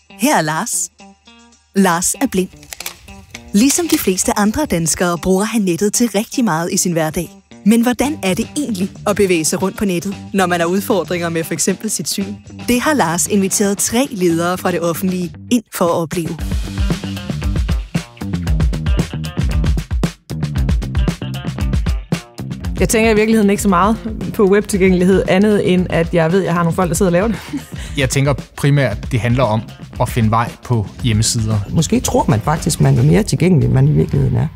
Her er Lars. Lars er blind. Ligesom de fleste andre danskere bruger han nettet til rigtig meget i sin hverdag. Men hvordan er det egentlig at bevæge sig rundt på nettet, når man har udfordringer med f.eks. sit syn? Det har Lars inviteret 3 ledere fra det offentlige ind for at opleve. Jeg tænker i virkeligheden ikke så meget på webtilgængelighed, andet end at jeg ved, at jeg har nogle folk, der sidder og laver det. Jeg tænker primært, at det handler om at finde vej på hjemmesider. Måske tror man faktisk, man er mere tilgængelig, end man i virkeligheden er.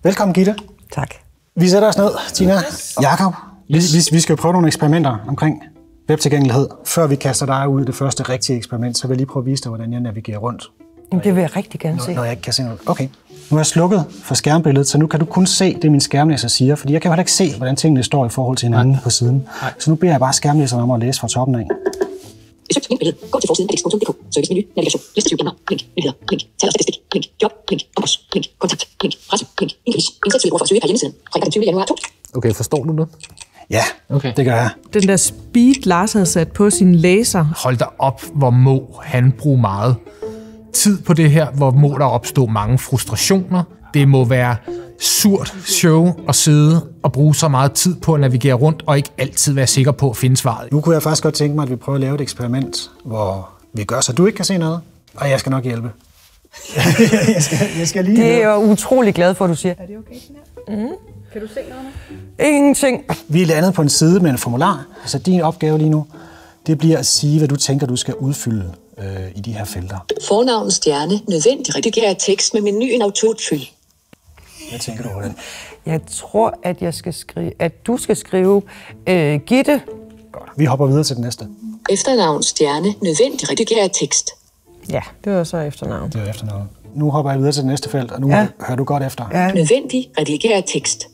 Velkommen, Gitte. Tak. Vi sætter os ned, Tina. Jakob, vi skal jo prøve nogle eksperimenter omkring webtilgængelighed. Før vi kaster dig ud i det første rigtige eksperiment, så vil jeg lige prøve at vise dig, hvordan jeg navigerer rundt. Det vil jeg rigtig gerne se. Når jeg ikke kan se noget. Okay. Nu er jeg slukket for skærmbilledet, så nu kan du kun se det, min skærmlæser siger, fordi jeg kan jo heller ikke se, hvordan tingene står i forhold til hinanden på siden. Så nu beder jeg bare skærmlæseren om at læse fra toppen af. Besøg mit billede. Gå til forsiden af dix.dk. Servicemenu. Navigation. Listetype Danmark. Link. Nyheder. Link. Tal og statistik. Link. Job. Link. Ombos. Link. Kontakt. Link. Presse. Link. Increase. Indsæt til brug for at søge på hjemmesiden. Fredag den 20. januar 2. Okay, forstår du det? Ja, okay. Det gør jeg. Den der speed, Lars havde sat på sin læser. Hold da op, hvor må han bruge meget tid på det her, hvor må der opstå mange frustrationer. Det må være surt show at sidde og bruge så meget tid på at navigere rundt, og ikke altid være sikker på at finde svaret. Nu kunne jeg faktisk godt tænke mig, at vi prøver at lave et eksperiment, hvor vi gør, så du ikke kan se noget, og jeg skal nok hjælpe. jeg skal lige det er jeg utrolig glad for, at du siger. Er det okay, Tina? Kan du se noget nu? Ingenting. Vi er landet på en side med en formular, så din opgave lige nu, det bliver at sige, hvad du tænker, du skal udfylde i de her felter. Fornavn, stjerne, nødvendig. Redigerer tekst med menuen autofyld. Hvad tænker du over den? Jeg tror, at du skal skrive Gitte. Godt. Vi hopper videre til den næste. Efternavn, stjerne, nødvendig. Redigerer tekst. Ja, det var så efternavn. Det var efternavn. Nu hopper jeg videre til det næste felt, og nu hører du godt efter. Ja. Nødvendig. Redigerer tekst.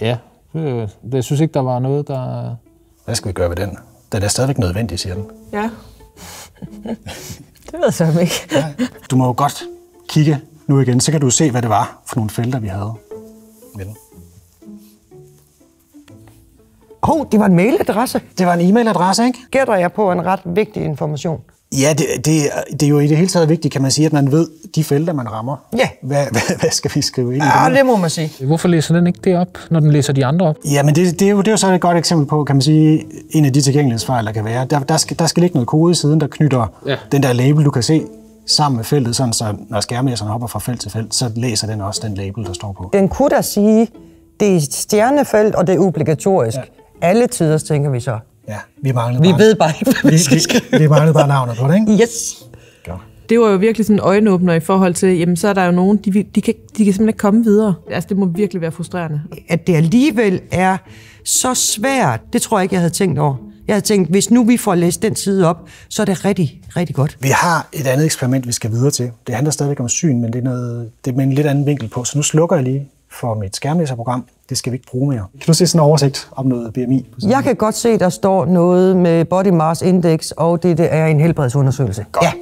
Ja, jeg synes ikke, der var noget, der... Hvad skal vi gøre ved den? Den er stadigvæk nødvendig, siger den. Ja. Det ved jeg så ikke. Ja. Du må jo godt kigge nu igen, så kan du se, hvad det var for nogle felter, vi havde med den. Det var en mailadresse. Det var en e-mailadresse, ikke? Gætter jeg på en ret vigtig information. Ja, det er jo i det hele taget vigtigt, kan man sige, at man ved de felter, man rammer. Ja. Hvad skal vi skrive ind i Ja, den? det må man sige. Hvorfor læser den ikke det op, når den læser de andre op? Ja, men det er jo så et godt eksempel på, kan man sige, en af de tilgængelighedsfejl, der kan være. Der skal ligge noget kode i siden, der knytter den der label, du kan se, sammen med feltet, sådan så når skærmlæseren hopper fra felt til felt, så læser den også den label, der står på. Den kunne da sige, det er stjernefelt, og det er obligatorisk. Ja. Alle tider, tænker vi så. Ja, vi ved bare ikke, hvad vi skal skrive. Vi manglede bare navnet på det, ikke? Yes. Godt. Det var jo virkelig sådan en øjenåbner i forhold til, jamen så er der jo nogen, de kan simpelthen ikke komme videre. Altså det må virkelig være frustrerende. At det alligevel er så svært, det tror jeg ikke, jeg havde tænkt over. Jeg havde tænkt, hvis nu vi får læst den side op, så er det rigtig, rigtig godt. Vi har et andet eksperiment, vi skal videre til. Det handler stadigvæk om syn, men det er med en lidt anden vinkel på. Så nu slukker jeg lige for mit skærmlæserprogram. Det skal vi ikke bruge mere. Kan du se sådan en oversigt om noget BMI? Jeg kan godt se, der står noget med Body Mass Index, og det er en helbredsundersøgelse. Godt. Ja.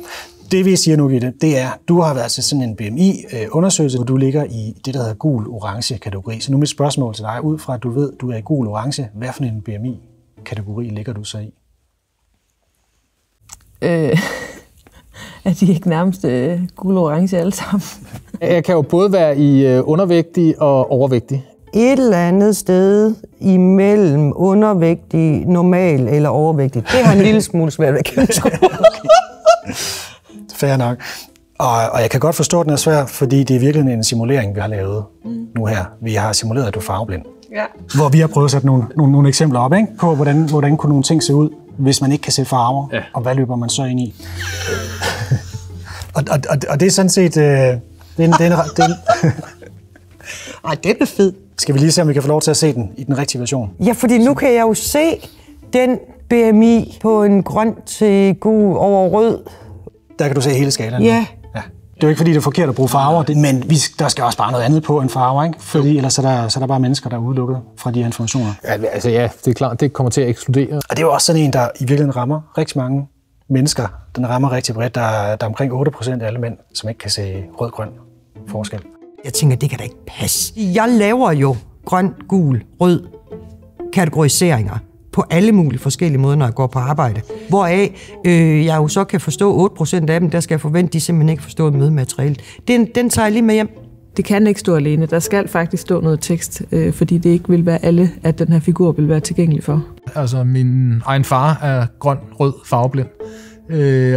Det vi siger nu, Gitte, det er, du har været til sådan en BMI-undersøgelse, hvor du ligger i det, der hedder gul-orange kategori. Så nu mit spørgsmål til dig, ud fra at du ved, du er i gul-orange, hvad for en BMI-kategori ligger du så i? Er de ikke nærmest gul-orange alle sammen? Jeg kan jo både være i undervægtig og overvægtig. Et eller andet sted imellem undervægtig, normal eller overvægtig. Det har en lille smule svært at gennemskue. Fair nok. Og jeg kan godt forstå, at den er svær, fordi det er virkelig en simulering, vi har lavet nu her. Vi har simuleret, at du er farveblind. Ja. Hvor vi har prøvet at sætte nogle eksempler op, ikke? På, hvordan kunne nogle ting se ud, hvis man ikke kan se farver, og hvad løber man så ind i. og det er sådan set... Den er fed. Skal vi lige se, om vi kan få lov til at se den i den rigtige version? Ja, fordi nu kan jeg jo se den BMI på en grøn til gul over rød. Der kan du se hele skalaen. Ja. Det er jo ikke, fordi det er forkert at bruge farver, men der skal også bare noget andet på end farver, ikke? Fordi ellers er der bare mennesker, der er udelukket fra de her informationer. Ja, det er klart, det kommer til at ekskludere. Og det er jo også sådan en, der i virkeligheden rammer rigtig mange mennesker. Den rammer rigtig bredt. Der er omkring 8% af alle mænd, som ikke kan se rød-grøn forskel. Jeg tænker, det kan da ikke passe. Jeg laver jo grøn, gul, rød kategoriseringer på alle mulige forskellige måder, når jeg går på arbejde. Hvoraf jeg jo så kan forstå 8% af dem, der skal jeg forvente, de simpelthen ikke forstår mødematerialet. Den tager jeg lige med hjem. Det kan ikke stå alene. Der skal faktisk stå noget tekst, fordi det ikke vil være alle, at den her figur vil være tilgængelig for. Altså, min egen far er grøn-rød farveblind.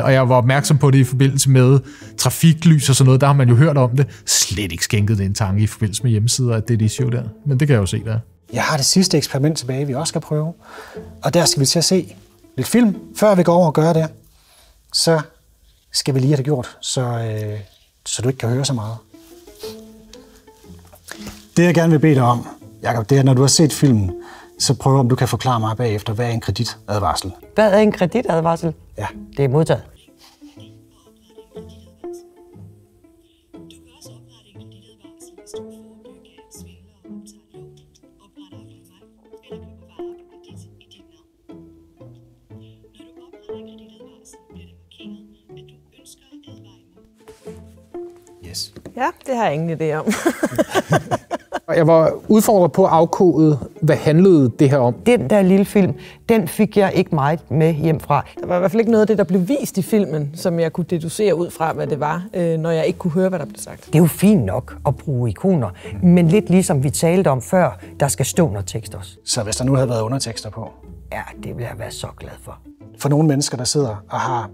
Og jeg var opmærksom på det i forbindelse med trafiklys og sådan noget. Der har man jo hørt om det. Slet ikke skænket det en tanke i forbindelse med hjemmesider, at det er det issue der. Men det kan jeg jo se der. Jeg har det sidste eksperiment tilbage, vi også skal prøve. Og der skal vi til at se lidt film. Før vi går over og gør det, så skal vi lige have det gjort, så du ikke kan høre så meget. Det, jeg gerne vil bede dig om, Jacob, det er, når du har set filmen, så prøv om du kan forklare mig bagefter, hvad er en kreditadvarsel? Hvad er en kreditadvarsel? Ja. Det er modtaget. Yes. Ja, det har jeg ingen idé om. Jeg var udfordret på at afkode, hvad handlede det her om. Den der lille film, den fik jeg ikke meget med hjem fra. Der var i hvert fald ikke noget af det, der blev vist i filmen, som jeg kunne deducere ud fra, hvad det var, når jeg ikke kunne høre, hvad der blev sagt. Det er jo fint nok at bruge ikoner, men lidt ligesom vi talte om før, der skal stå noget tekst også. Så hvis der nu havde været undertekster på? Ja, det vil jeg være så glad for. For nogle mennesker, der sidder og har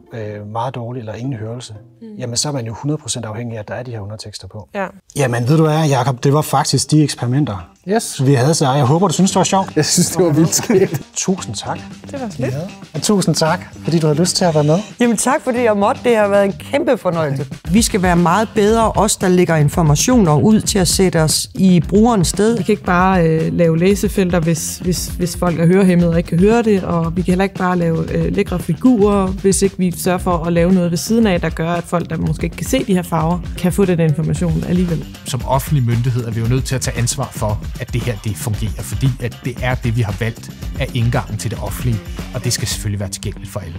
meget dårlig eller ingen hørelse, jamen så er man jo 100% afhængig af, at der er de her undertekster på. Ja. Jamen ved du hvad, Jacob, det var faktisk de eksperimenter, vi havde så. Jeg håber, du synes, det var sjovt. Jeg synes, det var vildt skægt. Tusind tak. Det var slet. Og tusind tak, fordi du havde lyst til at være med. Jamen tak, fordi jeg måtte. Det har været en kæmpe fornøjelse. Vi skal være meget bedre, os der lægger informationer ud til at sætte os i brugerens sted. Vi kan ikke bare lave læsefelter, hvis folk er hørehæmmede og ikke kan høre det, og vi kan heller ikke bare lave lækre figurer, hvis ikke vi sørger for at lave noget ved siden af, der gør, at folk, der måske ikke kan se de her farver, kan få den information alligevel. Som offentlig myndighed er vi jo nødt til at tage ansvar for, at det her det fungerer, fordi at det er det, vi har valgt af indgangen til det offentlige, og det skal selvfølgelig være tilgængeligt for alle.